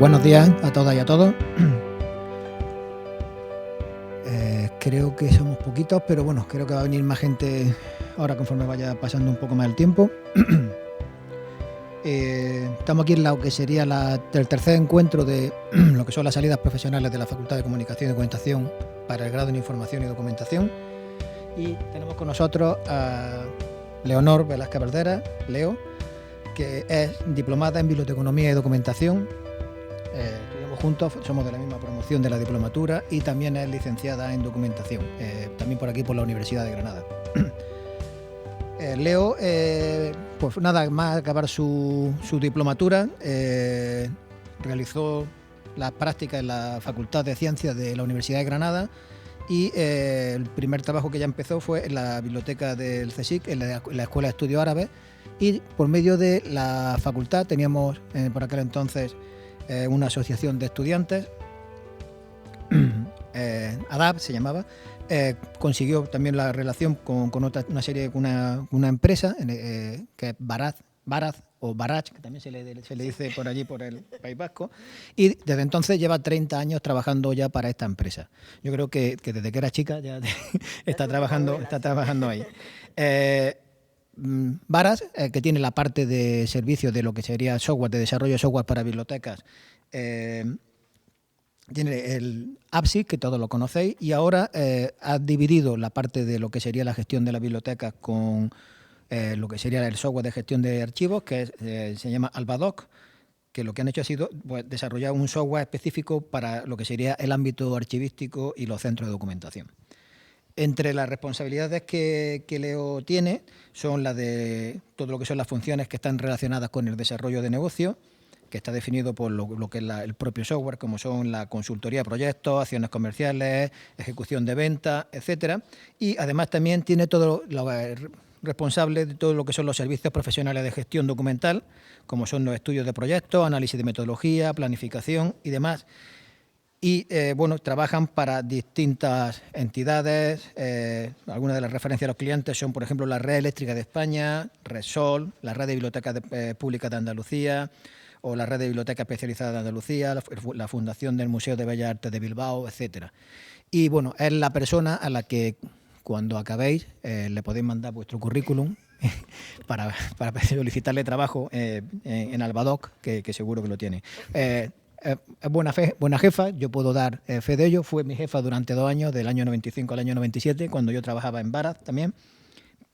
buenos días a todas y a todos. Creo que somos poquitos, pero bueno, creo que va a venir más gente ahora conforme vaya pasando un poco más el tiempo. Estamos aquí en lo que sería el tercer encuentro de lo que son las salidas profesionales de la Facultad de Comunicación y Documentación para el grado en Información y Documentación. Y tenemos con nosotros a Leonor Velázquez Verdera, Leo, que es diplomada en Biblioteconomía y Documentación. Estudiamos juntos, somos de la misma promoción de la diplomatura y también es licenciada en Documentación, también por aquí por la Universidad de Granada. Leo, pues nada más acabar su diplomatura, realizó las prácticas en la Facultad de Ciencias de la Universidad de Granada y el primer trabajo que ella empezó fue en la biblioteca del CSIC, en la Escuela de Estudios Árabes, y por medio de la facultad teníamos por aquel entonces una asociación de estudiantes, ADAP se llamaba. Consiguió también la relación con una empresa que es Baraz o Barach, que también se le dice por allí, por el País Vasco, y desde entonces lleva 30 años trabajando ya para esta empresa. Yo creo que desde que era chica ya está trabajando ahí. Baraz, que tiene la parte de servicio de lo que sería software, de desarrollo de software para bibliotecas, tiene el APSIC, que todos lo conocéis, y ahora ha dividido la parte de lo que sería la gestión de las bibliotecas con lo que sería el software de gestión de archivos, que se llama Albadoc, que lo que han hecho ha sido pues, desarrollar un software específico para lo que sería el ámbito archivístico y los centros de documentación. Entre las responsabilidades que Leo tiene son las de todo lo que son las funciones que están relacionadas con el desarrollo de negocio, que está definido por lo que es el propio software, como son la consultoría de proyectos, acciones comerciales, ejecución de ventas, etcétera. Y además también tiene todo lo responsable de todo lo que son los servicios profesionales de gestión documental, como son los estudios de proyectos, análisis de metodología, planificación y demás. Y bueno, trabajan para distintas entidades. Algunas de las referencias a los clientes son, por ejemplo, la Red Eléctrica de España, Resol, la Red de Bibliotecas Públicas de Andalucía, o la Red de Bibliotecas Especializadas de Andalucía, la Fundación del Museo de Bellas Artes de Bilbao, etcétera. Y bueno, es la persona a la que cuando acabéis le podéis mandar vuestro currículum para solicitarle trabajo en Albadoc, que seguro que lo tiene. Es buena jefa, yo puedo dar fe de ello. Fue mi jefa durante 2 años, del año 95 al año 97, cuando yo trabajaba en Baraz también,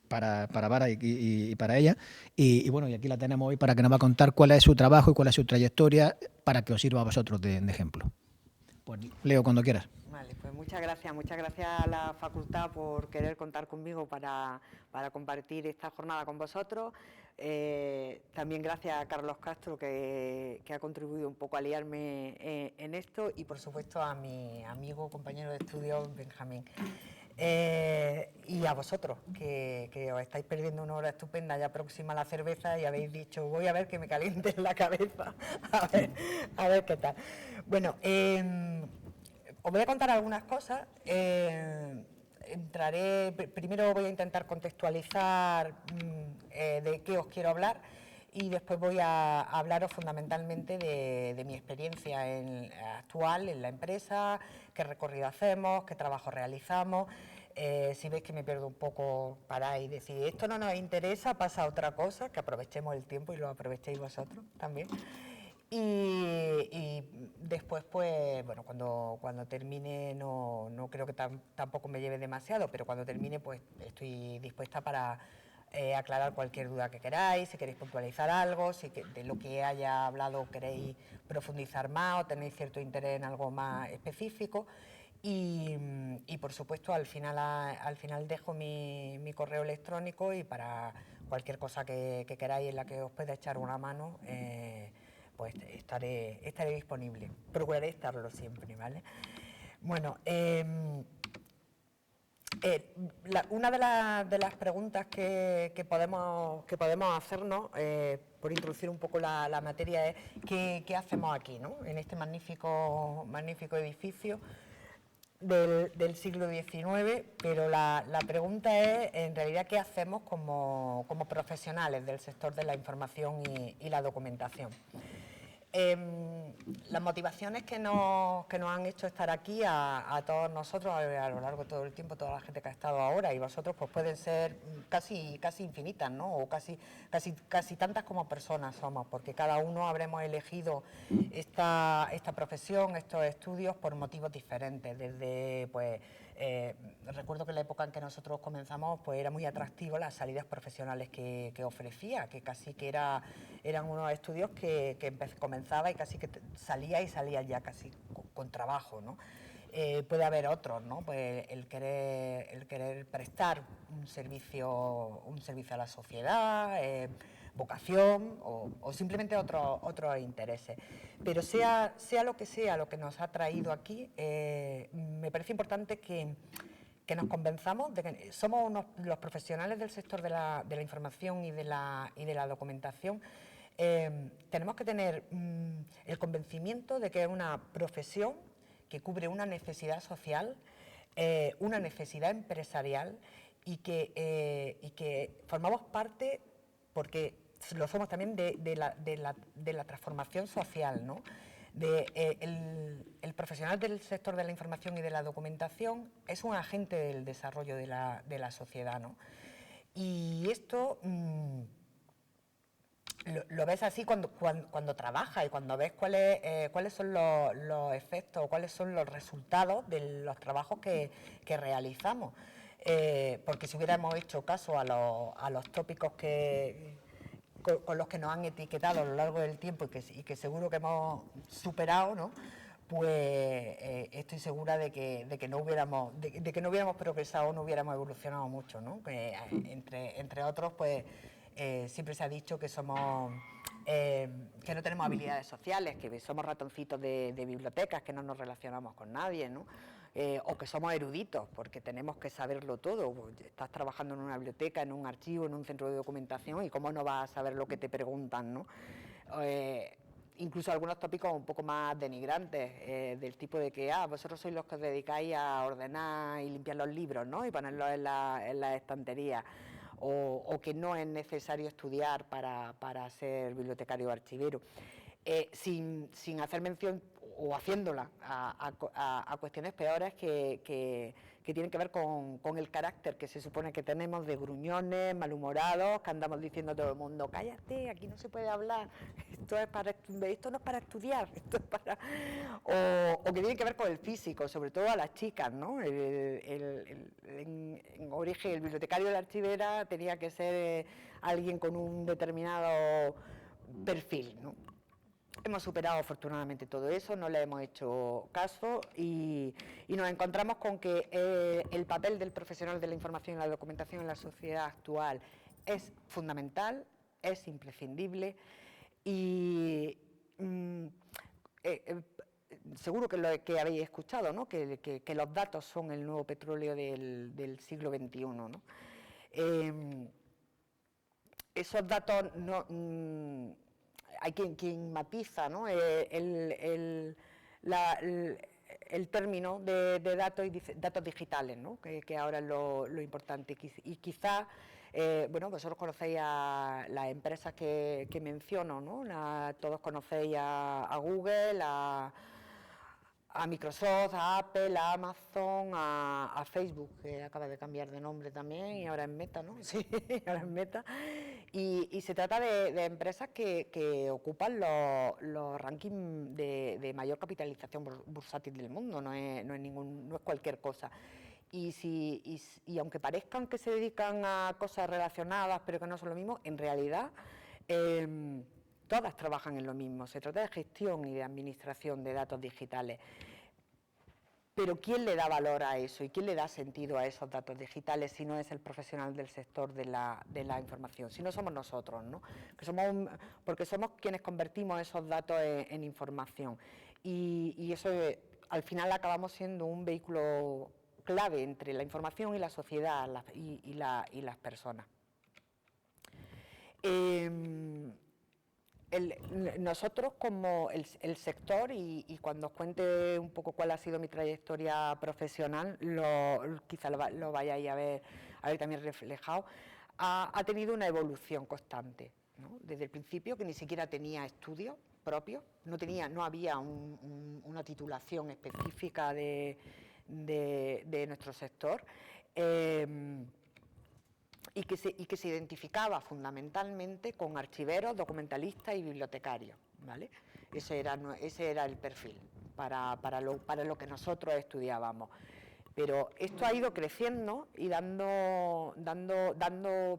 para Baraz y para ella. Y bueno, y aquí la tenemos hoy para que nos va a contar cuál es su trabajo y cuál es su trayectoria, para que os sirva a vosotros de ejemplo. Pues Leo, cuando quieras. Vale, pues muchas gracias a la facultad por querer contar conmigo para compartir esta jornada con vosotros. También gracias a Carlos Castro que ha contribuido un poco a liarme en esto, y por supuesto a mi amigo, compañero de estudios, Benjamín. Y a vosotros, que os estáis perdiendo una hora estupenda, ya próxima a la cerveza, y habéis dicho, voy a ver que me caliente la cabeza, a ver qué tal. Bueno, os voy a contar algunas cosas. Primero voy a intentar contextualizar de qué os quiero hablar, y después voy a hablaros fundamentalmente de mi experiencia actual en la empresa, qué recorrido hacemos, qué trabajo realizamos. Si veis que me pierdo un poco, paráis y decís, esto no nos interesa, pasa otra cosa, que aprovechemos el tiempo y lo aprovechéis vosotros también. Y después, pues, bueno, cuando termine, no creo que tampoco me lleve demasiado, pero cuando termine, pues, estoy dispuesta para aclarar cualquier duda que queráis, si queréis puntualizar algo, si de lo que haya hablado queréis profundizar más o tenéis cierto interés en algo más específico. Y por supuesto, al final dejo mi correo electrónico, y para cualquier cosa que queráis en la que os pueda echar una mano, pues estaré disponible. Procuraré estarlo siempre, ¿vale? Bueno, una de las preguntas que podemos hacernos, por introducir un poco la materia, es ¿qué hacemos aquí, ¿no? En este magnífico edificio del siglo XIX, pero la pregunta es, en realidad, ¿qué hacemos como profesionales del sector de la información y la documentación? Las motivaciones que nos han hecho estar aquí a todos nosotros a lo largo de todo el tiempo, toda la gente que ha estado ahora y vosotros, pues pueden ser casi infinitas, ¿no? O casi tantas como personas somos, porque cada uno habremos elegido esta profesión, estos estudios por motivos diferentes. Desde, pues, recuerdo que en la época en que nosotros comenzamos, pues era muy atractivo las salidas profesionales que ofrecía, que casi que eran unos estudios que comenzaba y casi que salía ya casi con trabajo, ¿no? Puede haber otros, ¿no? Pues el querer prestar un servicio a la sociedad, vocación o simplemente otros intereses. Pero sea lo que nos ha traído aquí, me parece importante que nos convenzamos de que somos los profesionales del sector de la información y de la documentación. Tenemos que tener el convencimiento de que es una profesión que cubre una necesidad social, una necesidad empresarial y que formamos parte, porque lo somos también, de la transformación social, ¿no? El profesional del sector de la información y de la documentación es un agente del desarrollo de la sociedad, ¿no? Y esto lo ves así cuando trabajas y cuando ves cuáles son los efectos, cuáles son los resultados de los trabajos que realizamos. Porque si hubiéramos hecho caso a los tópicos con los que nos han etiquetado a lo largo del tiempo y que seguro que hemos superado, ¿no? Pues estoy segura de que no hubiéramos progresado, no hubiéramos evolucionado mucho, ¿no? Que, entre otros, pues siempre se ha dicho que somos que no tenemos habilidades sociales, que somos ratoncitos de bibliotecas, que no nos relacionamos con nadie, ¿no? O que somos eruditos, porque tenemos que saberlo todo. Estás trabajando en una biblioteca, en un archivo, en un centro de documentación, y cómo no vas a saber lo que te preguntan, ¿no? Incluso algunos tópicos un poco más denigrantes, del tipo de que vosotros sois los que os dedicáis a ordenar y limpiar los libros, ¿no? Y ponerlos en la estantería. O que no es necesario estudiar para ser bibliotecario o archivero. Sin hacer mención o haciéndola a cuestiones peores que tienen que ver con el carácter que se supone que tenemos, de gruñones, malhumorados, que andamos diciendo a todo el mundo: cállate, aquí no se puede hablar, esto no es para estudiar, esto es para... O que tienen que ver con el físico, sobre todo a las chicas, ¿no? En origen, el bibliotecario de la archivera tenía que ser alguien con un determinado perfil, ¿no? Hemos superado afortunadamente todo eso, no le hemos hecho caso y nos encontramos con que el papel del profesional de la información y la documentación en la sociedad actual es fundamental, es imprescindible y seguro que habéis escuchado, ¿no? que los datos son el nuevo petróleo del siglo XXI, ¿no? Esos datos no... hay quien matiza, ¿no? el término de datos y datos digitales, ¿no? que ahora es lo importante. Y quizás, bueno, vosotros conocéis a las empresas que menciono, ¿no? Todos conocéis a Google, a Microsoft, a Apple, a Amazon, a Facebook, que acaba de cambiar de nombre también y ahora es Meta, ¿no? Sí, ahora es Meta. Y se trata de empresas que ocupan los rankings de mayor capitalización bursátil del mundo, no es cualquier cosa. Y aunque parezcan que se dedican a cosas relacionadas, pero que no son lo mismo, en realidad todas trabajan en lo mismo. Se trata de gestión y de administración de datos digitales. Pero ¿quién le da valor a eso y quién le da sentido a esos datos digitales si no es el profesional del sector de la información? Si no somos nosotros, ¿no? Porque somos quienes convertimos esos datos en información. Y eso, al final, acabamos siendo un vehículo clave entre la información y la sociedad y las personas. Nosotros, como el sector, y cuando os cuente un poco cuál ha sido mi trayectoria profesional, quizá lo vayáis a ver también reflejado, ha tenido una evolución constante. ¿no? Desde el principio, que ni siquiera tenía estudios propios, no había una titulación específica de nuestro sector, y que se identificaba fundamentalmente con archiveros, documentalistas y bibliotecarios, ¿vale? Ese era el perfil para lo que nosotros estudiábamos. Pero esto ha ido creciendo y dando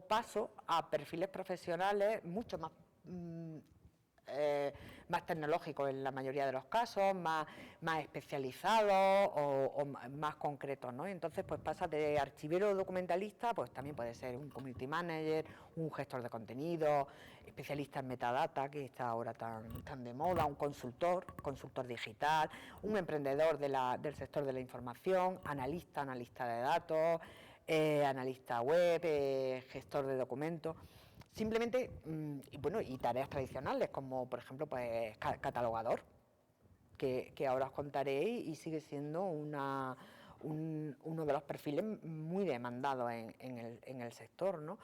paso a perfiles profesionales mucho más tecnológicos en la mayoría de los casos, más especializados o más concretos, ¿no? Entonces, pues pasa de archivero o documentalista, pues también puede ser un community manager, un gestor de contenido, especialista en metadata, que está ahora tan de moda, un consultor digital, un emprendedor del sector de la información, analista de datos, analista web, gestor de documentos. Simplemente, y tareas tradicionales, como por ejemplo, pues catalogador, que ahora os contaré, y sigue siendo uno de los perfiles muy demandados en el sector, ¿no?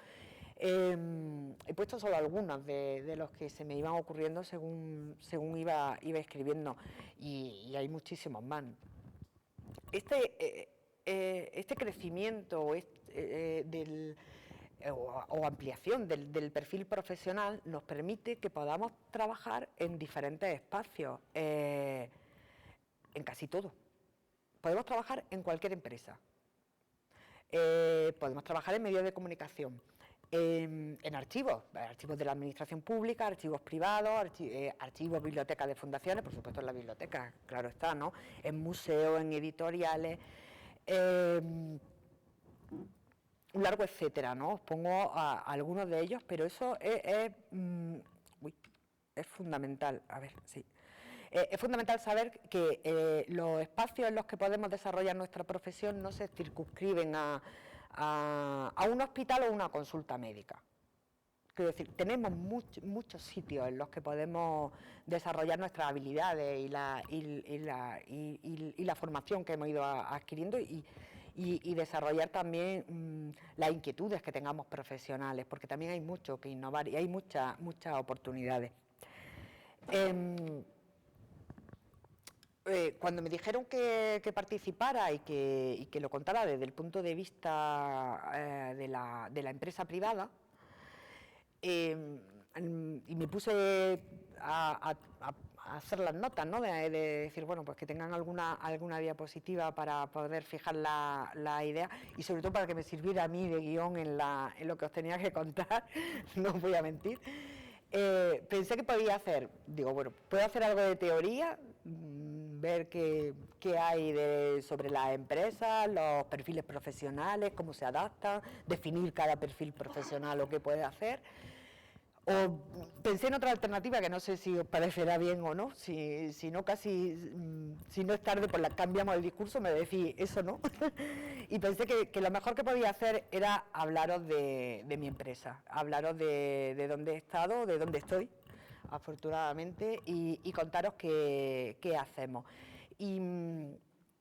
He puesto solo algunos de los que se me iban ocurriendo según iba escribiendo, y hay muchísimos más. Este crecimiento o ampliación del perfil profesional nos permite que podamos trabajar en diferentes espacios, en casi todo. Podemos trabajar en cualquier empresa, podemos trabajar en medios de comunicación, en archivos de la administración pública, archivos privados, archivos, bibliotecas de fundaciones, por supuesto en la biblioteca, claro está, ¿no? En museos, en editoriales, un largo etcétera, ¿no? Os pongo algunos de ellos, pero eso es fundamental. A ver, sí. Es fundamental saber que los espacios en los que podemos desarrollar nuestra profesión no se circunscriben a un hospital o una consulta médica. Quiero decir, tenemos muchos sitios en los que podemos desarrollar nuestras habilidades y la formación que hemos ido adquiriendo y desarrollar también las inquietudes que tengamos profesionales, porque también hay mucho que innovar y hay muchas oportunidades. Cuando me dijeron que participara y que lo contara desde el punto de vista de la empresa privada, y me puse a hacer las notas, ¿no? De decir, bueno, pues que tengan alguna diapositiva para poder fijar la idea, y sobre todo para que me sirviera a mí de guión en lo que os tenía que contar, no os voy a mentir. Pensé que podía hacer, digo, bueno, puedo hacer algo de teoría, ver qué hay sobre las empresas, los perfiles profesionales, cómo se adaptan, definir cada perfil profesional o qué puede hacer. O pensé en otra alternativa que no sé si os parecerá bien o no, si no es tarde, pues cambiamos el discurso, me decís eso no. Y pensé que lo mejor que podía hacer era hablaros de mi empresa, hablaros de dónde he estado, de dónde estoy, afortunadamente, y contaros qué hacemos.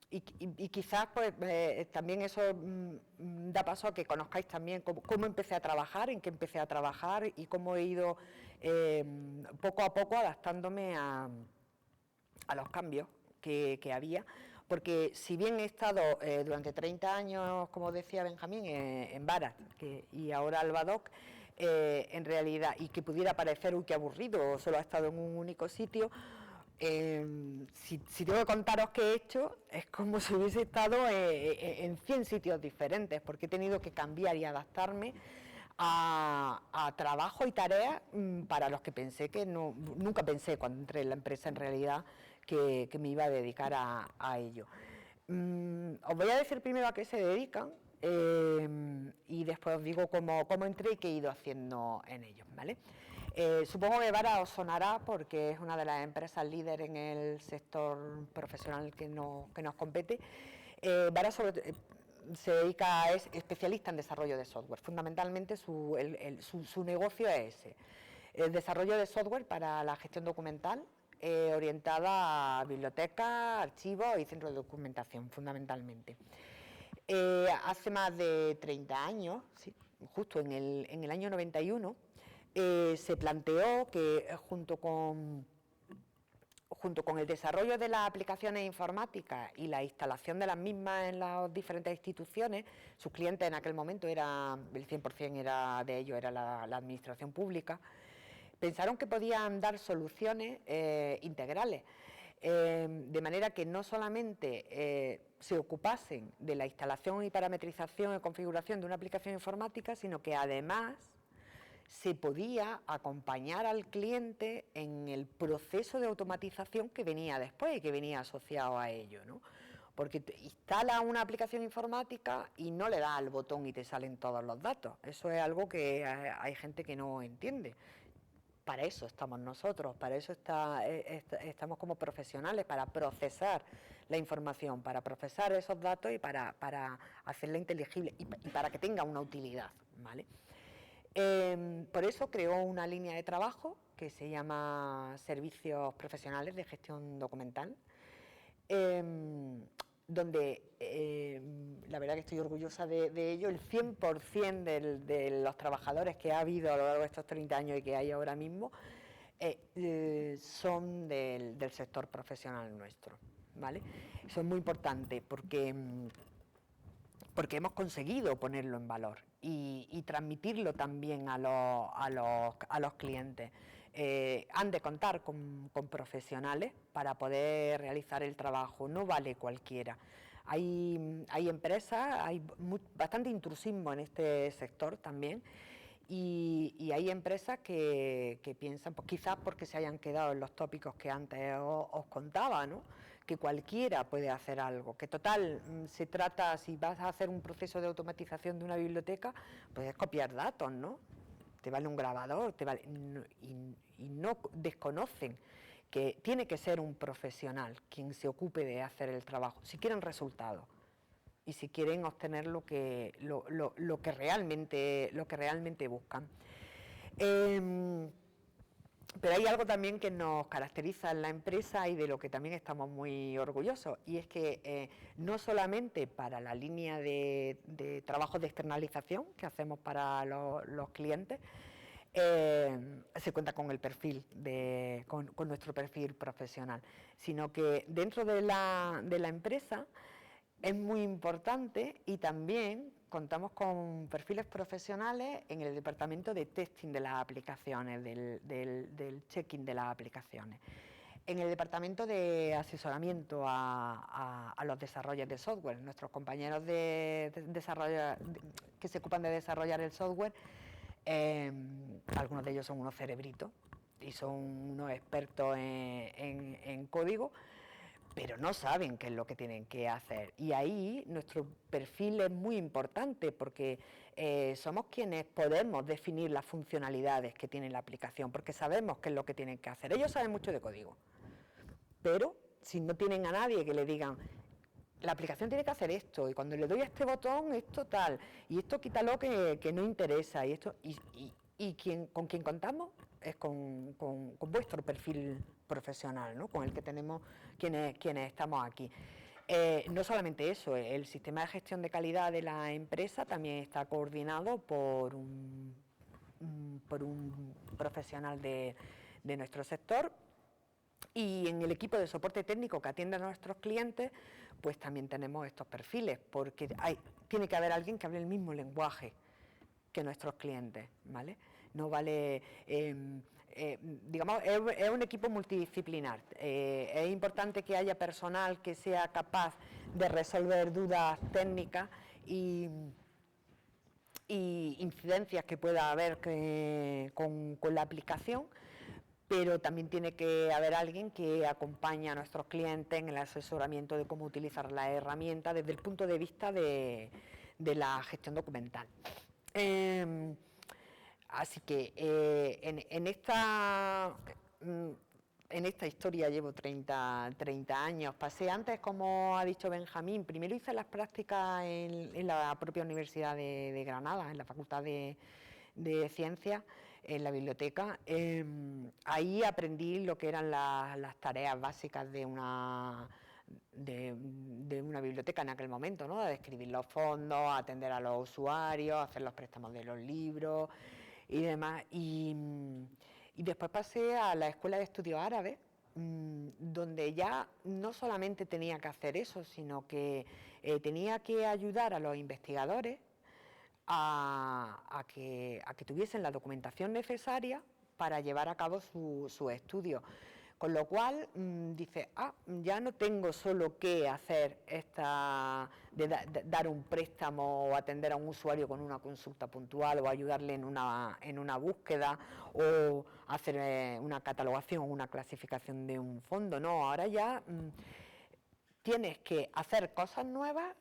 Y quizás pues también eso da paso a que conozcáis también cómo empecé a trabajar, en qué empecé a trabajar y cómo he ido poco a poco adaptándome a los cambios que había, porque si bien he estado durante 30 años, como decía Benjamín, en Barat y ahora Albadoc, en realidad, y que pudiera parecer uy, qué aburrido, solo ha estado en un único sitio, si tengo que contaros qué he hecho, es como si hubiese estado en 100 sitios diferentes, porque he tenido que cambiar y adaptarme a trabajo y tareas para los que pensé que nunca pensé cuando entré en la empresa en realidad que me iba a dedicar a ello. Os voy a decir primero a qué se dedican y después os digo cómo entré y qué he ido haciendo en ellos, ¿vale? Supongo que Vara os sonará porque es una de las empresas líder en el sector profesional que nos compete. Vara se dedica, es especialista en desarrollo de software. Fundamentalmente su negocio es ese, el desarrollo de software para la gestión documental orientada a bibliotecas, archivos y centros de documentación, fundamentalmente. Hace más de 30 años, sí, justo en el año 91, se planteó que junto con el desarrollo de las aplicaciones informáticas y la instalación de las mismas en las diferentes instituciones, sus clientes en aquel momento era, el 100% era de ellos, era la administración pública, pensaron que podían dar soluciones integrales, de manera que no solamente se ocupasen de la instalación y parametrización y configuración de una aplicación informática, sino que además se podía acompañar al cliente en el proceso de automatización que venía después y que venía asociado a ello, ¿no? Porque instala una aplicación informática y no le das al botón y te salen todos los datos. Eso es algo que hay gente que no entiende. Para eso estamos nosotros, para eso estamos como profesionales, para procesar la información, para procesar esos datos y para hacerla inteligible y para que tenga una utilidad, ¿vale? Por eso creó una línea de trabajo que se llama Servicios Profesionales de Gestión Documental, donde la verdad que estoy orgullosa de ello. El 100% de los trabajadores que ha habido a lo largo de estos 30 años y que hay ahora mismo son del sector profesional nuestro, ¿vale? Eso es muy importante porque hemos conseguido ponerlo en valor y transmitirlo también a los clientes. Han de contar con profesionales para poder realizar el trabajo, no vale cualquiera. Hay empresas, hay bastante intrusismo en este sector también, y hay empresas que piensan, pues quizás porque se hayan quedado en los tópicos que antes os contaba, ¿no? Que cualquiera puede hacer algo, que total, se trata, si vas a hacer un proceso de automatización de una biblioteca, puedes copiar datos, ¿no? Te vale un grabador, y no desconocen que tiene que ser un profesional quien se ocupe de hacer el trabajo, si quieren resultados y si quieren obtener lo que realmente buscan. Pero hay algo también que nos caracteriza en la empresa y de lo que también estamos muy orgullosos, y es que no solamente para la línea de trabajo de externalización que hacemos para los clientes, se cuenta con el perfil, con nuestro perfil profesional, sino que dentro de la empresa es muy importante, y también contamos con perfiles profesionales en el departamento de testing de las aplicaciones, del checking de las aplicaciones, en el departamento de asesoramiento a los desarrollos de software. Nuestros compañeros que se ocupan de desarrollar el software, algunos de ellos son unos cerebritos y son unos expertos en código, pero no saben qué es lo que tienen que hacer. Y ahí nuestro perfil es muy importante, porque somos quienes podemos definir las funcionalidades que tiene la aplicación, porque sabemos qué es lo que tienen que hacer. Ellos saben mucho de código, pero si no tienen a nadie que le digan, la aplicación tiene que hacer esto, y cuando le doy a este botón, esto tal, y esto quítalo que no interesa, y esto, con quien contamos es con vuestro perfil profesional, ¿no? Con el que tenemos quienes estamos aquí. No solamente eso, el sistema de gestión de calidad de la empresa también está coordinado por un profesional de nuestro sector, y en el equipo de soporte técnico que atiende a nuestros clientes, pues también tenemos estos perfiles, porque tiene que haber alguien que hable el mismo lenguaje que nuestros clientes, ¿vale? No vale, digamos, es un equipo multidisciplinar. Es importante que haya personal que sea capaz de resolver dudas técnicas y incidencias que pueda haber con la aplicación, pero también tiene que haber alguien que acompañe a nuestros clientes en el asesoramiento de cómo utilizar la herramienta desde el punto de vista de la gestión documental. Así que en esta historia llevo 30 años. Pasé antes, como ha dicho Benjamín, primero hice las prácticas en la propia Universidad de Granada, en la Facultad de Ciencias, en la biblioteca. Ahí aprendí lo que eran las tareas básicas de una biblioteca en aquel momento, ¿no? De escribir los fondos, atender a los usuarios, hacer los préstamos de los libros, y demás. Y después pasé a la Escuela de Estudios Árabes, donde ya no solamente tenía que hacer eso, sino que tenía que ayudar a los investigadores a que tuviesen la documentación necesaria para llevar a cabo su estudio. Con lo cual, dice, ya no tengo solo que hacer dar un préstamo o atender a un usuario con una consulta puntual o ayudarle en una búsqueda o hacer una catalogación o una clasificación de un fondo. No, ahora ya tienes que hacer cosas nuevas,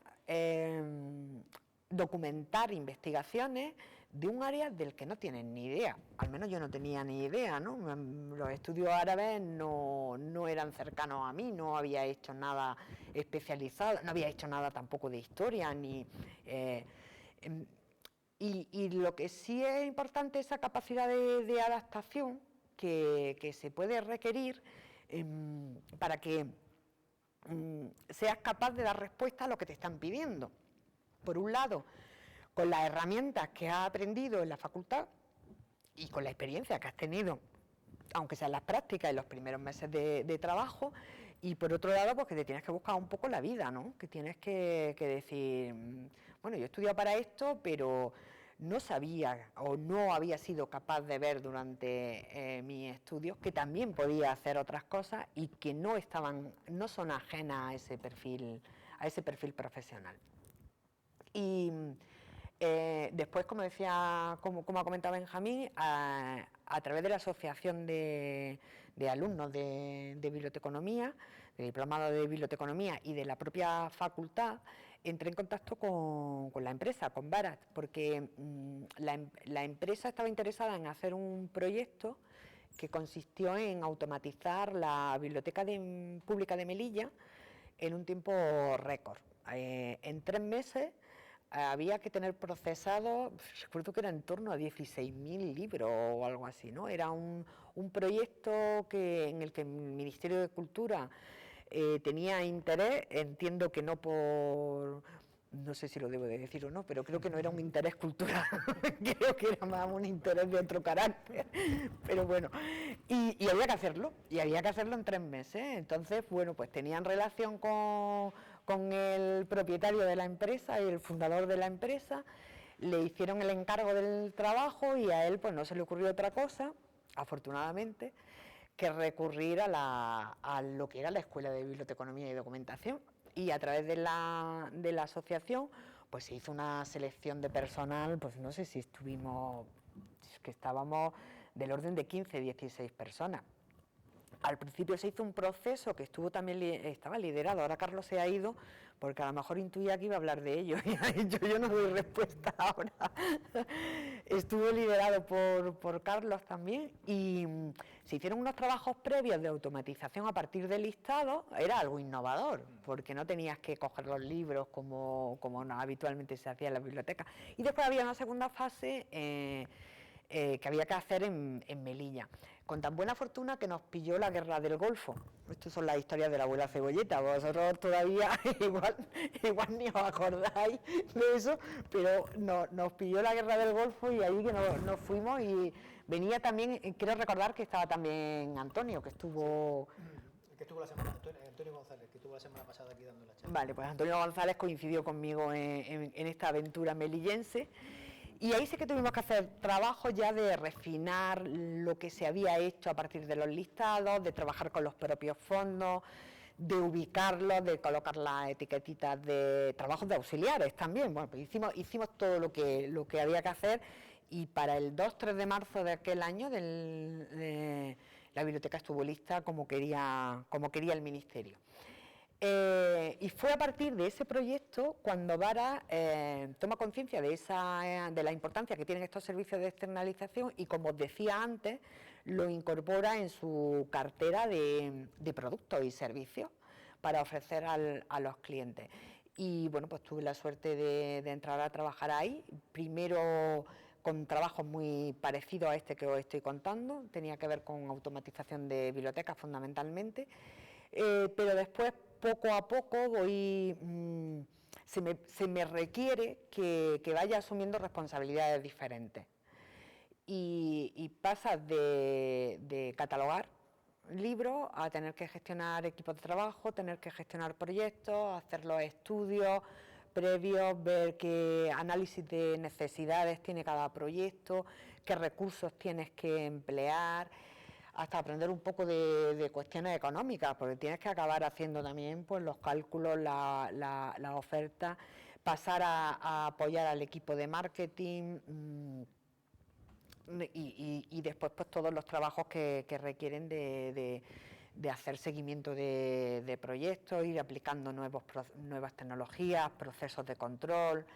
documentar investigaciones de un área del que no tienen ni idea. Al menos yo no tenía ni idea, ¿no? Los estudios árabes no eran cercanos a mí, no había hecho nada especializado, no había hecho nada tampoco de historia, y lo que sí es importante es esa capacidad de adaptación que se puede requerir para que seas capaz de dar respuesta a lo que te están pidiendo. Por un lado, con las herramientas que has aprendido en la facultad y con la experiencia que has tenido, aunque sean las prácticas y los primeros meses de trabajo, y por otro lado, pues que te tienes que buscar un poco la vida, ¿no? Que tienes que decir, bueno, yo he estudiado para esto, pero no sabía o no había sido capaz de ver durante mis estudios que también podía hacer otras cosas y que no son ajenas a ese perfil profesional. Y después, como decía, como ha comentado Benjamín, a través de la Asociación de Alumnos de Biblioteconomía, de Diplomado de Biblioteconomía y de la propia facultad, entré en contacto con la empresa, con Barat, porque la empresa estaba interesada en hacer un proyecto que consistió en automatizar la Biblioteca Pública de Melilla en un tiempo récord. En 3 meses había que tener procesado, recuerdo que era en torno a 16.000 libros o algo así, ¿no? Era un proyecto en el que el Ministerio de Cultura tenía interés, entiendo que no sé si lo debo de decir o no, pero creo que no era un interés cultural, creo que era más un interés de otro carácter, pero bueno, y había que hacerlo en 3 meses, entonces, bueno, pues tenían relación con el propietario de la empresa y el fundador de la empresa, le hicieron el encargo del trabajo y a él pues no se le ocurrió otra cosa, afortunadamente, que recurrir a lo que era la Escuela de Biblioteconomía y Documentación, y a través de la asociación pues se hizo una selección de personal, pues no sé si estábamos del orden de 15, 16 personas. Al principio se hizo un proceso que estaba liderado, ahora Carlos se ha ido porque a lo mejor intuía que iba a hablar de ello y ha dicho yo no doy respuesta ahora. Estuvo liderado por Carlos también y se hicieron unos trabajos previos de automatización a partir del listado, era algo innovador porque no tenías que coger los libros como habitualmente se hacía en las bibliotecas. Y después había una segunda fase que había que hacer en Melilla, con tan buena fortuna que nos pilló la guerra del Golfo. Estas son las historias de la abuela Cebolleta, vosotros todavía igual ni os acordáis de eso, pero nos pilló la guerra del Golfo y ahí que nos fuimos, y venía también, quiero recordar que estaba también Antonio, que estuvo... Que estuvo Antonio González, que estuvo la semana pasada aquí dando la charla. Vale, pues Antonio González coincidió conmigo en esta aventura melillense. Y ahí sí que tuvimos que hacer trabajo ya de refinar lo que se había hecho a partir de los listados, de trabajar con los propios fondos, de ubicarlos, de colocar las etiquetitas de trabajos de auxiliares también. Bueno, pues hicimos todo lo que había que hacer, y para el 2-3 de marzo de aquel año la biblioteca estuvo lista como quería el Ministerio. Y fue a partir de ese proyecto cuando Vara toma conciencia de la importancia que tienen estos servicios de externalización y, como os decía antes, lo incorpora en su cartera de productos y servicios para ofrecer a los clientes. Y bueno, pues tuve la suerte de entrar a trabajar ahí, primero con trabajos muy parecidos a este que os estoy contando, tenía que ver con automatización de bibliotecas fundamentalmente, pero después, poco a poco, se me requiere que vaya asumiendo responsabilidades diferentes. y pasas de catalogar libros a tener que gestionar equipos de trabajo, tener que gestionar proyectos, hacer los estudios previos, ver qué análisis de necesidades tiene cada proyecto, qué recursos tienes que emplear, hasta aprender un poco de cuestiones económicas, porque tienes que acabar haciendo también pues los cálculos, la oferta, pasar a apoyar al equipo de marketing, y después pues todos los trabajos que requieren de hacer seguimiento de proyectos, ir aplicando nuevas tecnologías, procesos de control.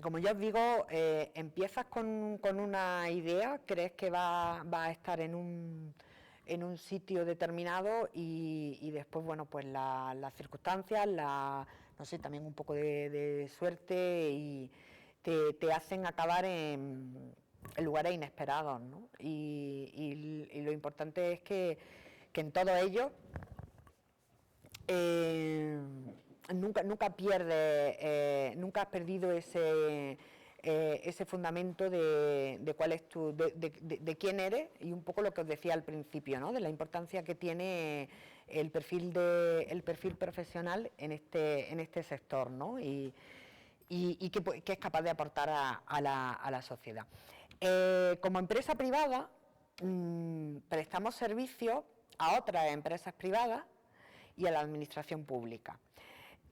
Como ya os digo, empiezas con una idea, crees que va a estar en un sitio determinado y después, bueno, pues las circunstancias, no sé, también un poco de suerte y te hacen acabar en lugares inesperados, ¿no? Y lo importante es que en todo ello nunca pierdes, nunca has perdido ese fundamento de cuál es de quién eres, y un poco lo que os decía al principio, ¿no? De la importancia que tiene el perfil profesional en este sector, ¿no? Y que es capaz de aportar a la sociedad. Como empresa privada, prestamos servicios a otras empresas privadas y a la administración pública.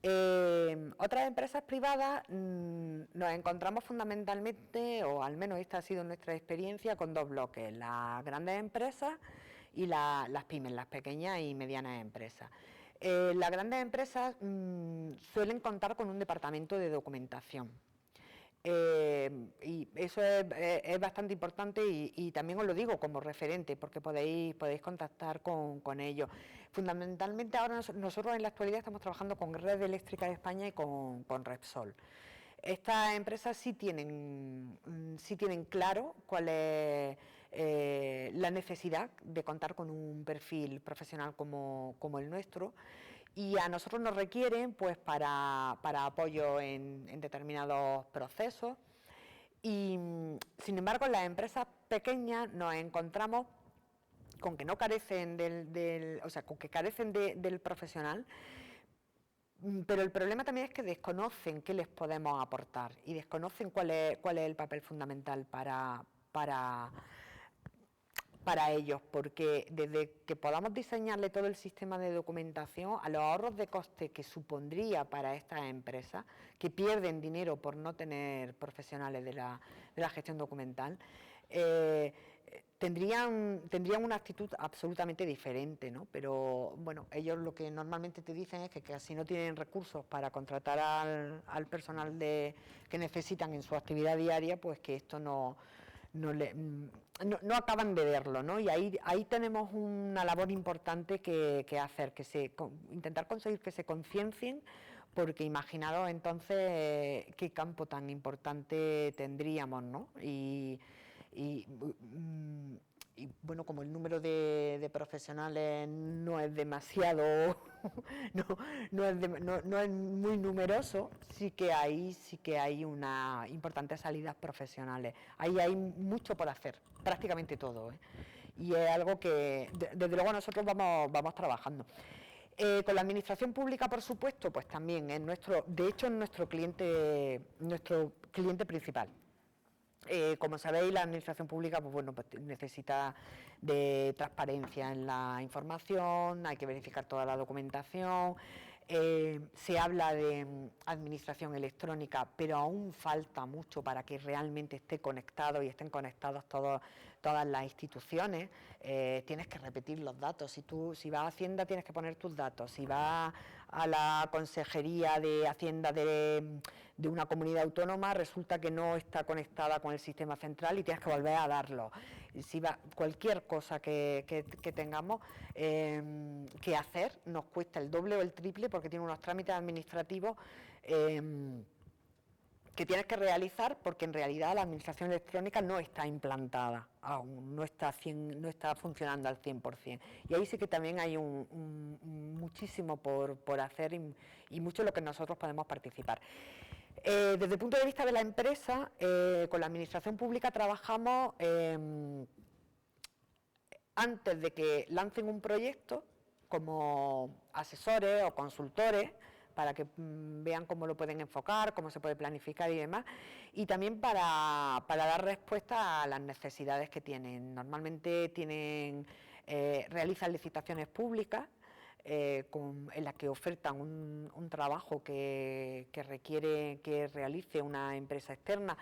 Otras empresas privadas nos encontramos fundamentalmente, o al menos esta ha sido nuestra experiencia, con dos bloques: las grandes empresas y las pymes, las pequeñas y medianas empresas. Las grandes empresas suelen contar con un departamento de documentación. Y eso es bastante importante y también os lo digo como referente, porque podéis contactar con ellos. Fundamentalmente ahora nosotros en la actualidad estamos trabajando con Red Eléctrica de España y con Repsol. Estas empresas sí tienen claro cuál es la necesidad de contar con un perfil profesional como el nuestro, y a nosotros nos requieren pues para apoyo en determinados procesos. Y sin embargo, en las empresas pequeñas nos encontramos con que no carecen con que carecen del profesional, pero el problema también es que desconocen qué les podemos aportar y desconocen cuál es el papel fundamental para ellos, porque desde que podamos diseñarle todo el sistema de documentación, a los ahorros de coste que supondría para estas empresas, que pierden dinero por no tener profesionales de la gestión documental, tendrían una actitud absolutamente diferente, ¿no? Pero bueno, ellos lo que normalmente te dicen es que casi no tienen recursos para contratar al personal que necesitan en su actividad diaria, pues que esto no acaban de verlo, ¿no? Y ahí tenemos una labor importante que hacer, intentar conseguir que se conciencien, porque imaginaros entonces qué campo tan importante tendríamos, ¿no? Y bueno, como el número de profesionales no es demasiado, no es muy numeroso, sí que hay unas importantes salidas profesionales. Ahí hay mucho por hacer, prácticamente todo, ¿eh? Y es algo que desde luego nosotros vamos trabajando. Con la administración pública, por supuesto, pues también es nuestro cliente principal. Como sabéis, la administración pública pues necesita de transparencia en la información, hay que verificar toda la documentación. Se habla de administración electrónica, pero aún falta mucho para que realmente esté conectado y estén conectados todas las instituciones. Tienes que repetir los datos. Si vas a Hacienda tienes que poner tus datos. Si vas a la Consejería de Hacienda de una comunidad autónoma, resulta que no está conectada con el sistema central y tienes que volver a darlo. Si cualquier cosa que tengamos que hacer nos cuesta el doble o el triple, porque tiene unos trámites administrativos que tienes que realizar, porque en realidad la administración electrónica no está implantada aún, no está funcionando al 100%. Y ahí sí que también hay muchísimo por hacer y mucho en lo que nosotros podemos participar. Desde el punto de vista de la empresa, con la administración pública trabajamos antes de que lancen un proyecto como asesores o consultores para que vean cómo lo pueden enfocar, cómo se puede planificar y demás, y también para dar respuesta a las necesidades que tienen. Normalmente realizan licitaciones públicas en las que ofertan un trabajo que requiere que realice una empresa externa.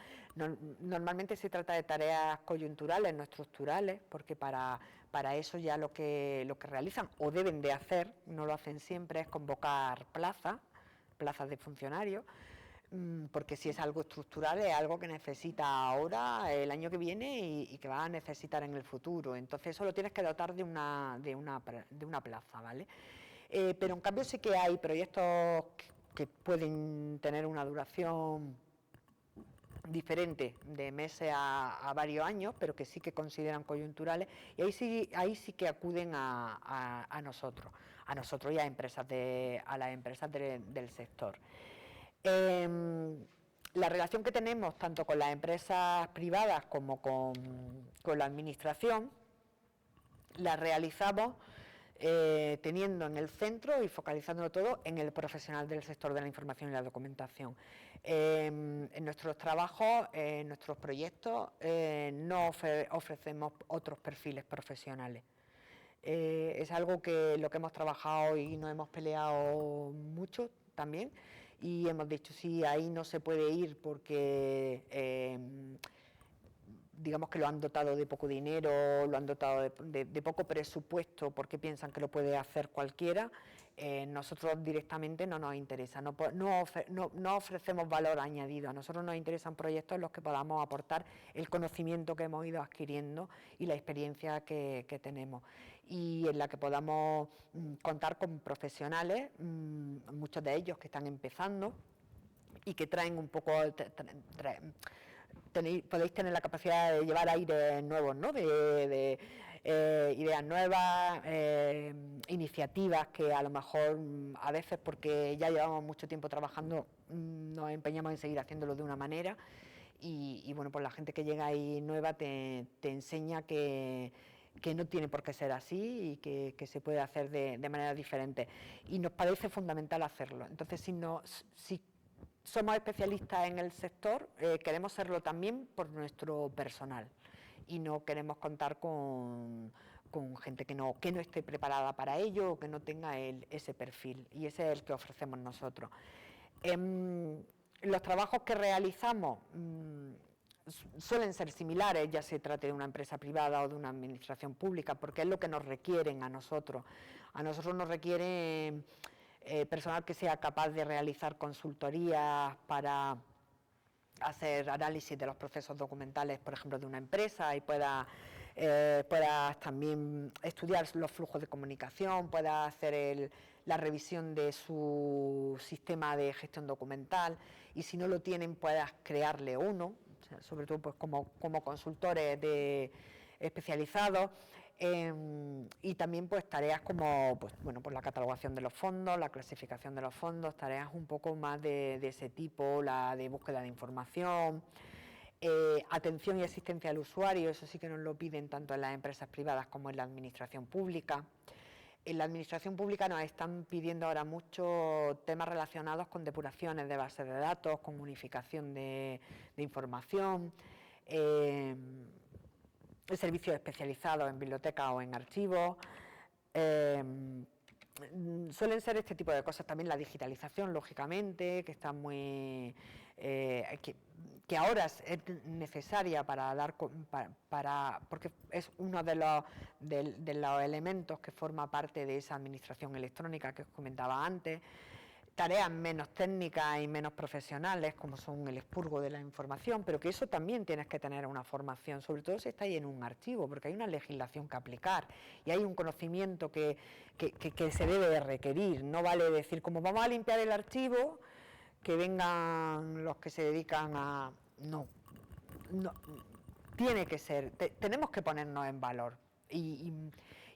Normalmente se trata de tareas coyunturales, no estructurales, porque para eso ya lo que realizan o deben de hacer, no lo hacen siempre, es convocar plazas de funcionarios, porque si es algo estructural es algo que necesita ahora, el año que viene y que va a necesitar en el futuro. Entonces eso lo tienes que dotar de una plaza, ¿vale? Pero en cambio sí que hay proyectos que pueden tener una duración diferente, de meses a varios años, pero que sí que consideran coyunturales, y ahí sí que acuden a nosotros y a las empresas del sector. La relación que tenemos tanto con las empresas privadas como con la administración la realizamos teniendo en el centro y focalizándolo todo en el profesional del sector de la información y la documentación. En nuestros trabajos, en nuestros proyectos, no ofrecemos otros perfiles profesionales. Es algo que lo que hemos trabajado y nos hemos peleado mucho también, y hemos dicho sí, ahí no se puede ir porque digamos que lo han dotado de poco dinero, lo han dotado de poco presupuesto porque piensan que lo puede hacer cualquiera. Nosotros directamente no nos interesa, no ofrecemos valor añadido. A nosotros nos interesan proyectos en los que podamos aportar el conocimiento que hemos ido adquiriendo y la experiencia que tenemos, y en la que podamos contar con profesionales, muchos de ellos que están empezando y que traen un poco... podéis tener la capacidad de llevar aires nuevos, ¿no? de ideas nuevas, iniciativas que a lo mejor a veces, porque ya llevamos mucho tiempo trabajando, nos empeñamos en seguir haciéndolo de una manera, y bueno, pues la gente que llega ahí nueva te enseña que no tiene por qué ser así y que se puede hacer de manera diferente, y nos parece fundamental hacerlo. Entonces, si somos especialistas en el sector, queremos serlo también por nuestro personal, y no queremos contar con gente que no esté preparada para ello o que no tenga ese perfil, y ese es el que ofrecemos nosotros. Los trabajos que realizamos suelen ser similares, ya se trate de una empresa privada o de una administración pública, porque es lo que nos requieren a nosotros. A nosotros nos requieren personal que sea capaz de realizar consultorías para hacer análisis de los procesos documentales, por ejemplo, de una empresa, y pueda también estudiar los flujos de comunicación, pueda hacer la revisión de su sistema de gestión documental, y si no lo tienen, puedas crearle uno, o sea, sobre todo pues como consultores especializados. Y también pues tareas como pues la catalogación de los fondos, la clasificación de los fondos, tareas un poco más de ese tipo, la de búsqueda de información, atención y asistencia al usuario. Eso sí que nos lo piden tanto en las empresas privadas como en la administración pública. En la administración pública nos están pidiendo ahora muchos temas relacionados con depuraciones de bases de datos, con unificación de información, servicios especializados en biblioteca o en archivos. Suelen ser este tipo de cosas. También la digitalización, lógicamente, que está muy que ahora es necesaria porque es uno de los elementos que forma parte de esa administración electrónica que os comentaba antes. Tareas menos técnicas y menos profesionales, como son el expurgo de la información, pero que eso también tienes que tener una formación, sobre todo si estáis en un archivo, porque hay una legislación que aplicar y hay un conocimiento que se debe de requerir. No vale decir, como vamos a limpiar el archivo, que vengan los que se dedican a... No, tiene que ser, tenemos que ponernos en valor. Y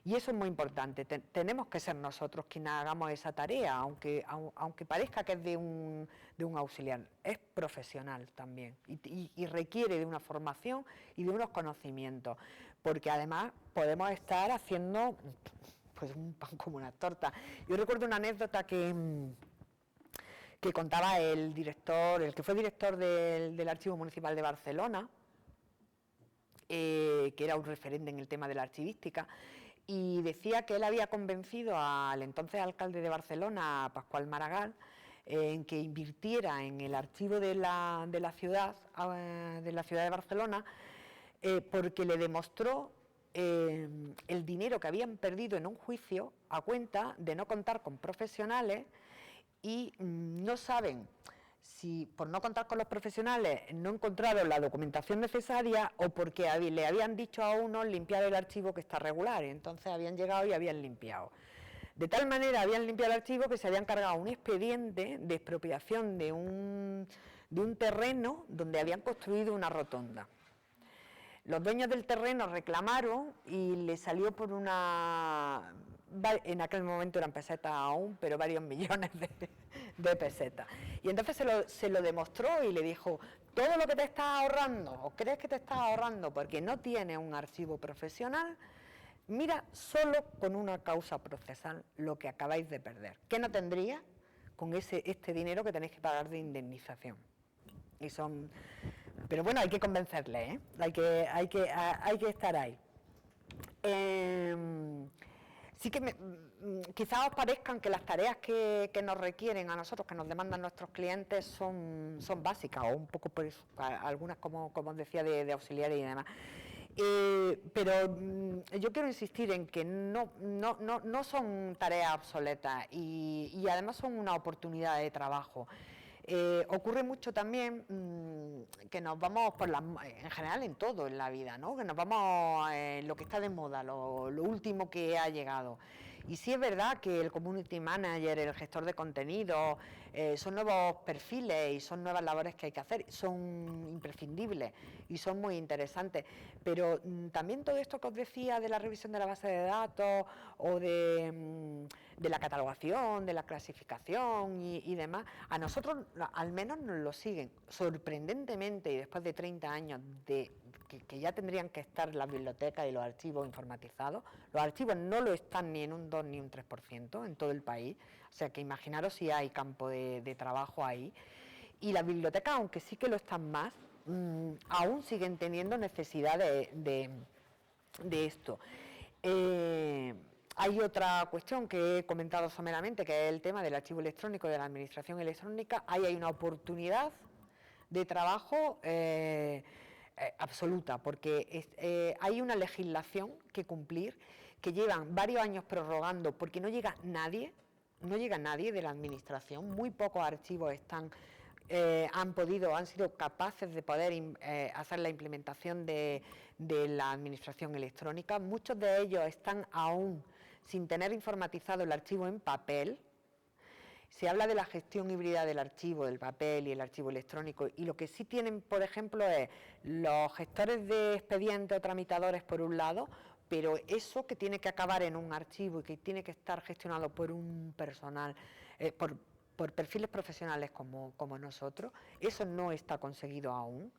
Y eso es muy importante, tenemos que ser nosotros quienes hagamos esa tarea, aunque parezca que es de un auxiliar, es profesional también y requiere de una formación y de unos conocimientos, porque además podemos estar haciendo pues un pan como una torta. Yo recuerdo una anécdota que contaba el que fue director del Archivo Municipal de Barcelona, que era un referente en el tema de la archivística, y decía que él había convencido al entonces alcalde de Barcelona, Pascual Maragall, en que invirtiera en el archivo de la ciudad de Barcelona, porque le demostró el dinero que habían perdido en un juicio a cuenta de no contar con profesionales y no saben si por no contar con los profesionales no encontraron la documentación necesaria o porque le habían dicho a uno limpiar el archivo que está regular, y entonces habían llegado y habían limpiado. De tal manera habían limpiado el archivo que se habían cargado un expediente de expropiación de un terreno donde habían construido una rotonda. Los dueños del terreno reclamaron y le salió por en aquel momento eran pesetas aún, pero varios millones de pesetas. Y entonces se lo demostró y le dijo, todo lo que te estás ahorrando, o crees que te estás ahorrando porque no tienes un archivo profesional, mira solo con una causa procesal lo que acabáis de perder. ¿Qué no tendría con este dinero que tenéis que pagar de indemnización? Pero bueno, hay que convencerle, ¿eh? Hay que estar ahí. Sí que quizás os parezcan que las tareas que nos requieren a nosotros, que nos demandan nuestros clientes, son básicas, o un poco por eso, algunas, como os decía, de auxiliares y demás. Pero yo quiero insistir en que no son tareas obsoletas y además son una oportunidad de trabajo. Ocurre mucho también que nos vamos en general en todo en la vida, ¿no? Que nos vamos lo que está de moda, lo último que ha llegado. Y sí es verdad que el community manager, el gestor de contenido, son nuevos perfiles y son nuevas labores que hay que hacer, son imprescindibles y son muy interesantes. Pero también todo esto que os decía de la revisión de la base de datos o de la catalogación, de la clasificación y demás, a nosotros al menos nos lo siguen sorprendentemente, y después de 30 años que ya tendrían que estar las bibliotecas y los archivos informatizados. Los archivos no lo están ni en un 2 ni un 3% en todo el país, o sea que imaginaros si hay campo de trabajo ahí. Y las bibliotecas, aunque sí que lo están más, aún siguen teniendo necesidad de esto. Hay otra cuestión que he comentado someramente, que es el tema del archivo electrónico, de la administración electrónica. Ahí hay una oportunidad de trabajo absoluta, porque hay una legislación que cumplir, que llevan varios años prorrogando, porque no llega nadie de la administración, muy pocos archivos han sido capaces de poder hacer la implementación de la administración electrónica. Muchos de ellos están aún sin tener informatizado el archivo en papel. Se habla de la gestión híbrida del archivo, del papel y el archivo electrónico, y lo que sí tienen, por ejemplo, es los gestores de expedientes o tramitadores por un lado, pero eso que tiene que acabar en un archivo y que tiene que estar gestionado por un personal, por perfiles profesionales como nosotros, eso no está conseguido aún.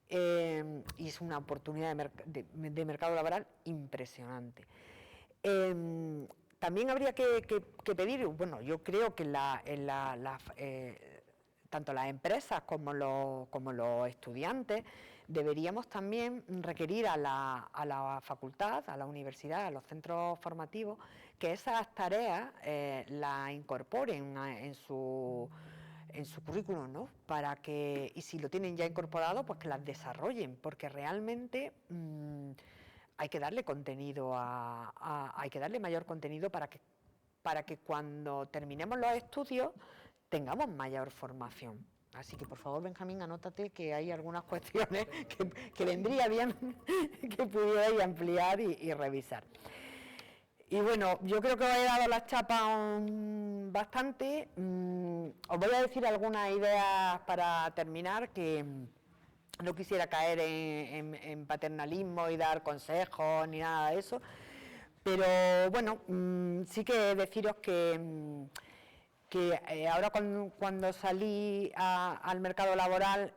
Y es una oportunidad de mercado laboral impresionante. También habría que pedir, bueno, yo creo que tanto las empresas como los estudiantes deberíamos también requerir a la facultad, a la universidad, a los centros formativos, que esas tareas las incorporen en su currículum, ¿no? Para que, y si lo tienen ya incorporado, pues que las desarrollen, porque realmente hay que darle contenido hay que darle mayor contenido para que cuando terminemos los estudios tengamos mayor formación. Así que, por favor, Benjamín, anótate que hay algunas cuestiones que vendría bien que pudierais ampliar y revisar. Y bueno, yo creo que os he dado las chapas bastante. Os voy a decir algunas ideas para terminar, que no quisiera caer en paternalismo y dar consejos ni nada de eso, Pero bueno, sí que deciros que ahora cuando salí al mercado laboral,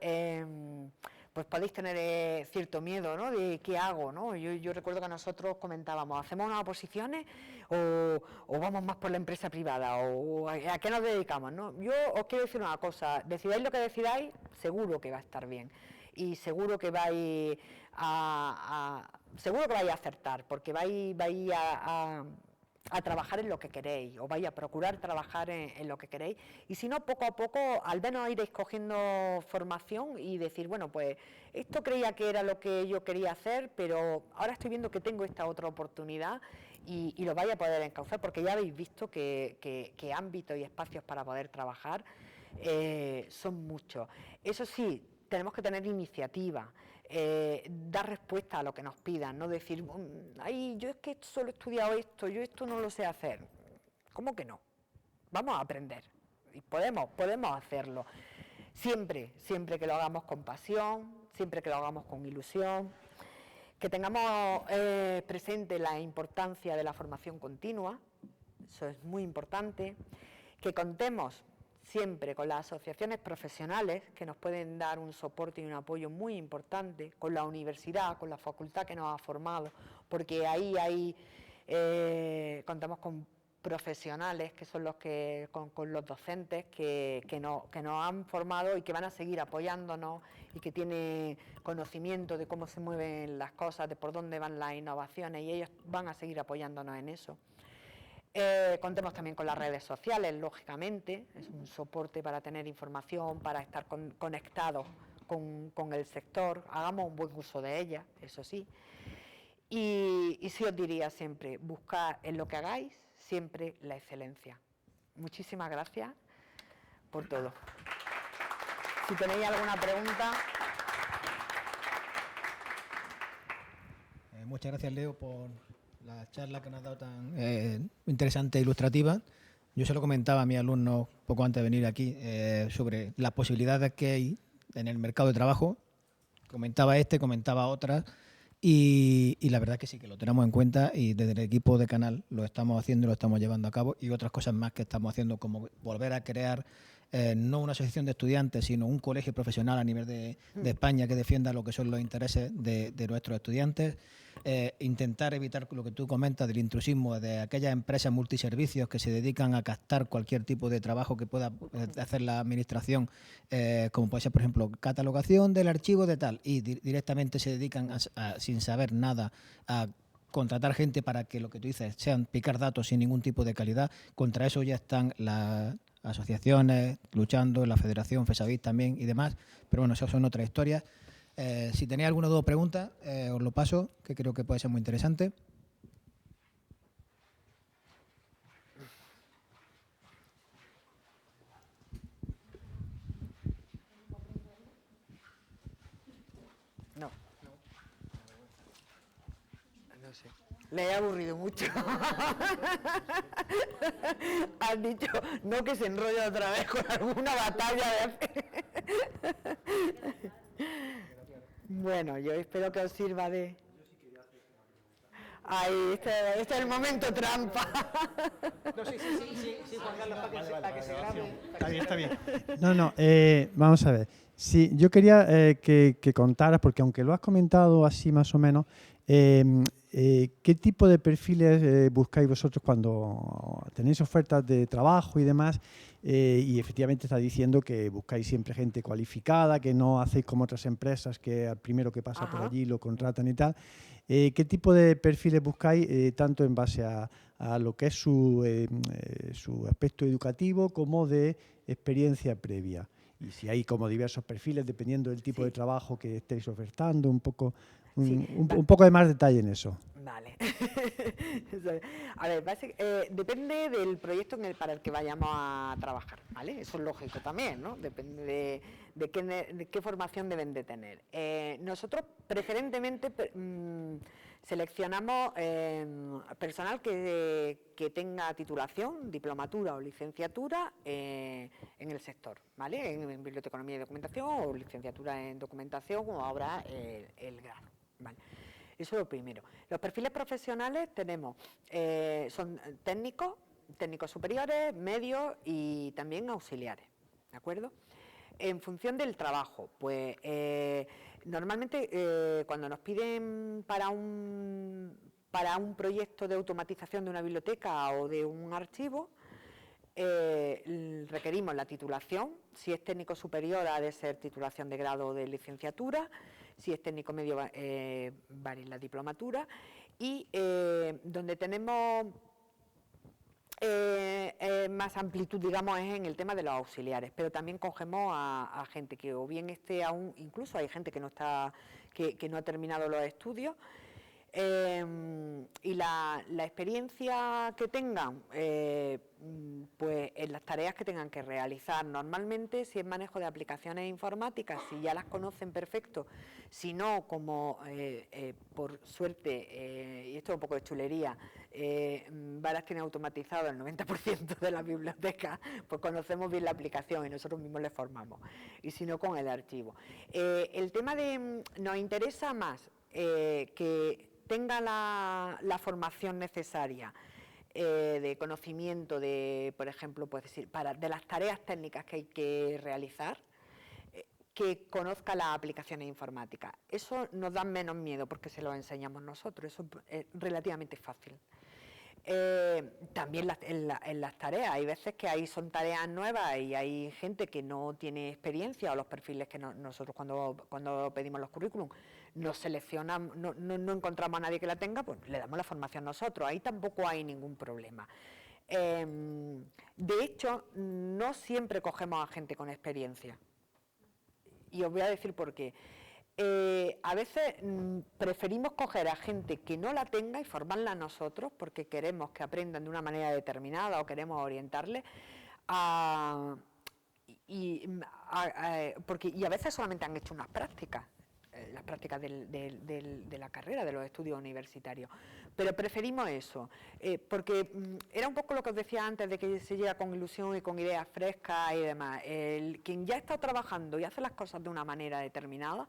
pues podéis tener cierto miedo, ¿no?, de qué hago, ¿no? Yo recuerdo que nosotros comentábamos, ¿hacemos unas oposiciones o vamos más por la empresa privada? ¿O a qué nos dedicamos, no? Yo os quiero decir una cosa, decidáis lo que decidáis, seguro que va a estar bien. Y seguro que vais seguro que vais a acertar, porque vais a trabajar en lo que queréis, o vais a procurar trabajar en lo que queréis, y si no, poco a poco, al menos iréis cogiendo formación y decir, bueno, pues esto creía que era lo que yo quería hacer, pero ahora estoy viendo que tengo esta otra oportunidad, y lo vais a poder encauzar, porque ya habéis visto que ámbitos y espacios para poder trabajar son muchos. Eso sí, tenemos que tener iniciativa, dar respuesta a lo que nos pidan, no decir, ay, yo es que solo he estudiado esto, yo esto no lo sé hacer. ¿Cómo que no? Vamos a aprender y podemos hacerlo. Siempre que lo hagamos con pasión, siempre que lo hagamos con ilusión, que tengamos presente la importancia de la formación continua, eso es muy importante, que contemos siempre con las asociaciones profesionales que nos pueden dar un soporte y un apoyo muy importante, con la universidad, con la facultad que nos ha formado, porque ahí contamos con profesionales que son los que, con los docentes que nos han formado y que van a seguir apoyándonos y que tienen conocimiento de cómo se mueven las cosas, de por dónde van las innovaciones, y ellos van a seguir apoyándonos en eso. Contemos también con las redes sociales, lógicamente, es un soporte para tener información, para estar conectados con el sector, hagamos un buen uso de ellas, eso sí. Y sí os diría siempre, buscar en lo que hagáis siempre la excelencia. Muchísimas gracias por todo. Si tenéis alguna pregunta. Muchas gracias, Leo, por la charla que nos has dado tan interesante e ilustrativa. Yo se lo comentaba a mis alumnos poco antes de venir aquí sobre las posibilidades que hay en el mercado de trabajo. Comentaba otras, y la verdad es que sí, que lo tenemos en cuenta, y desde el equipo de Canal lo estamos haciendo, lo estamos llevando a cabo, y otras cosas más que estamos haciendo, como volver a crear no una asociación de estudiantes, sino un colegio profesional a nivel de España que defienda lo que son los intereses de nuestros estudiantes. Intentar evitar lo que tú comentas del intrusismo de aquellas empresas multiservicios que se dedican a captar cualquier tipo de trabajo que pueda hacer la administración, como puede ser, por ejemplo, catalogación del archivo de tal, y directamente se dedican sin saber nada a contratar gente para que lo que tú dices sean picar datos sin ningún tipo de calidad. Contra eso ya están las asociaciones luchando, la Federación, FESAVIS también y demás, pero bueno, eso son otras historias. Si tenéis alguna duda o pregunta, os lo paso, que creo que puede ser muy interesante. No sé. Le he aburrido mucho. Has dicho, no, que se enrolla otra vez con alguna batalla de... Bueno, yo espero que os sirva de... Ay, este es el momento trampa. No, sí, Juan Carlos, para que se grabe. Está bien. No, vamos a ver. Sí, yo quería que contaras, porque aunque lo has comentado así más o menos, ¿qué tipo de perfiles buscáis vosotros cuando tenéis ofertas de trabajo y demás? Y efectivamente está diciendo que buscáis siempre gente cualificada, que no hacéis como otras empresas que al primero que pasa por allí lo contratan y tal. ¿Qué tipo de perfiles buscáis, tanto en base a lo que es su aspecto educativo como de experiencia previa? Y si hay como diversos perfiles dependiendo del tipo de trabajo que estéis ofertando, un poco de más detalle en eso. Vale. A ver, depende del proyecto para el que vayamos a trabajar, ¿vale? Eso es lógico también, ¿no? Depende de qué formación deben de tener. Nosotros preferentemente seleccionamos personal que tenga titulación, diplomatura o licenciatura en el sector, ¿vale? En biblioteconomía y documentación, o licenciatura en documentación, o ahora el grado, ¿vale? Eso es lo primero. Los perfiles profesionales tenemos, son técnicos, técnicos superiores, medios y también auxiliares, ¿de acuerdo? En función del trabajo, pues normalmente cuando nos piden para un proyecto de automatización de una biblioteca o de un archivo, requerimos la titulación. Si es técnico superior ha de ser titulación de grado o de licenciatura, si es técnico medio vale la diplomatura, y donde tenemos más amplitud, digamos, es en el tema de los auxiliares, pero también cogemos a gente que o bien esté aún, incluso hay gente que no está, que no ha terminado los estudios, y la experiencia que tengan, pues en las tareas que tengan que realizar. Normalmente, si es manejo de aplicaciones informáticas, si ya las conocen perfecto, si no, como por suerte, y esto es un poco de chulería, Varas tiene automatizado el 90% de la biblioteca, pues conocemos bien la aplicación y nosotros mismos le formamos, y si no, con el archivo. El tema de, nos interesa más que tenga la formación necesaria de conocimiento de, por ejemplo, pues decir, de las tareas técnicas que hay que realizar, que conozca las aplicaciones informáticas. Eso nos da menos miedo porque se lo enseñamos nosotros, eso es relativamente fácil. También en las tareas, hay veces que son tareas nuevas y hay gente que no tiene experiencia, o los perfiles que nosotros cuando pedimos los currículum no seleccionamos, no encontramos a nadie que la tenga, pues le damos la formación nosotros, ahí tampoco hay ningún problema. De hecho, no siempre cogemos a gente con experiencia, y os voy a decir por qué. A veces preferimos coger a gente que no la tenga y formarla nosotros porque queremos que aprendan de una manera determinada o queremos orientarles y a veces solamente han hecho unas prácticas, las prácticas de la carrera, de los estudios universitarios, pero preferimos eso, porque era un poco lo que os decía antes, de que se llega con ilusión y con ideas frescas y demás. Quien ya está trabajando y hace las cosas de una manera determinada,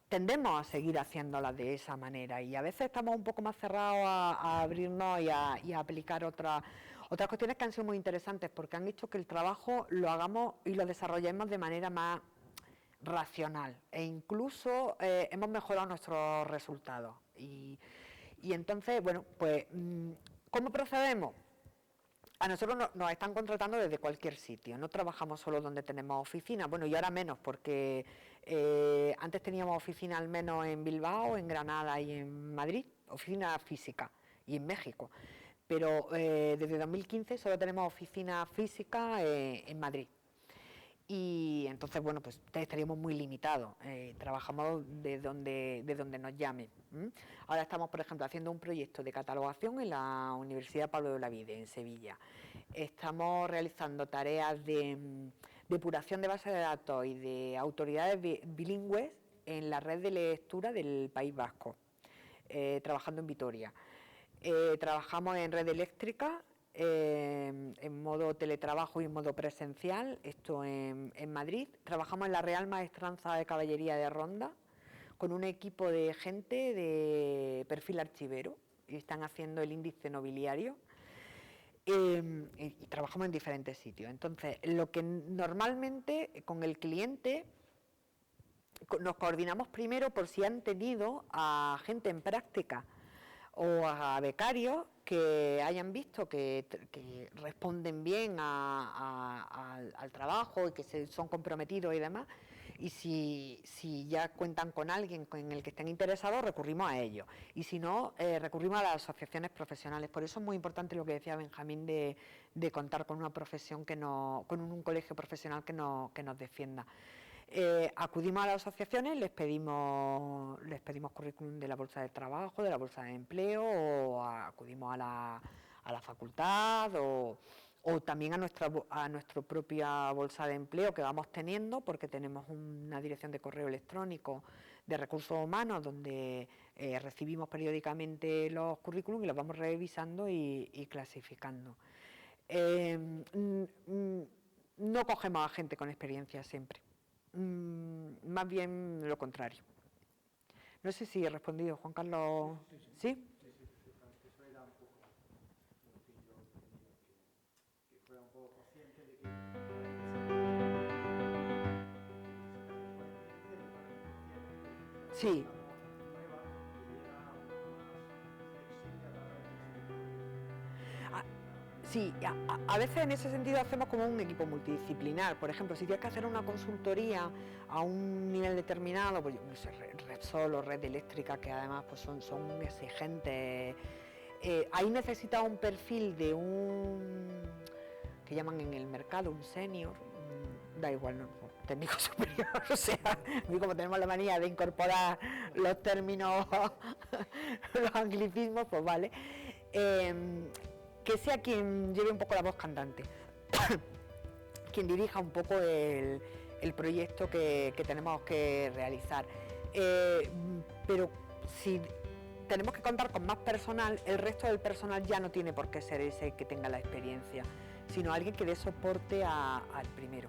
tendemos a seguir haciéndolas de esa manera, y a veces estamos un poco más cerrados a abrirnos y a aplicar otras cuestiones que han sido muy interesantes, porque han hecho que el trabajo lo hagamos y lo desarrollemos de manera más racional, e incluso hemos mejorado nuestros resultados. Y entonces, bueno, pues, ¿cómo procedemos? A nosotros nos están contratando desde cualquier sitio, no trabajamos solo donde tenemos oficina, bueno, y ahora menos, porque antes teníamos oficina al menos en Bilbao, en Granada y en Madrid, oficina física, y en México, pero desde 2015 solo tenemos oficina física en Madrid. Y entonces, bueno, pues estaríamos muy limitados, trabajamos de donde nos llamen. Ahora estamos, por ejemplo, haciendo un proyecto de catalogación en la Universidad Pablo de Olavide, en Sevilla. Estamos realizando tareas de depuración de bases de datos y de autoridades bilingües en la red de lectura del País Vasco, trabajando en Vitoria. Trabajamos en red eléctrica, en modo teletrabajo y en modo presencial, esto en Madrid. Trabajamos en la Real Maestranza de Caballería de Ronda con un equipo de gente de perfil archivero, y están haciendo el índice nobiliario, y trabajamos en diferentes sitios. Entonces, lo que normalmente con el cliente nos coordinamos primero por si han tenido a gente en práctica o a becarios que hayan visto que responden bien al trabajo y que son comprometidos y demás, y si ya cuentan con alguien con el que estén interesados, recurrimos a ellos, y si no, recurrimos a las asociaciones profesionales. Por eso es muy importante lo que decía Benjamín de contar con una profesión con un colegio profesional que nos defienda. Acudimos a las asociaciones, les pedimos currículum de la bolsa de trabajo, de la bolsa de empleo, o acudimos a la facultad, o también a nuestra propia bolsa de empleo que vamos teniendo, porque tenemos una dirección de correo electrónico de recursos humanos donde recibimos periódicamente los currículum y los vamos revisando y clasificando. No cogemos a gente con experiencia siempre. Más bien lo contrario. No sé si he respondido, Juan Carlos. ¿Sí? Sí. Sí, a veces en ese sentido hacemos como un equipo multidisciplinar. Por ejemplo, si tienes que hacer una consultoría a un nivel determinado, pues yo no sé, Repsol o Red Eléctrica, que además pues son muy exigentes, ahí necesitas un perfil de un, que llaman en el mercado un senior, da igual, no, técnico superior, o sea, como tenemos la manía de incorporar los términos, los anglicismos, pues vale. Que sea quien lleve un poco la voz cantante, quien dirija un poco el proyecto que tenemos que realizar. Pero si tenemos que contar con más personal, el resto del personal ya no tiene por qué ser ese que tenga la experiencia, sino alguien que dé soporte al primero.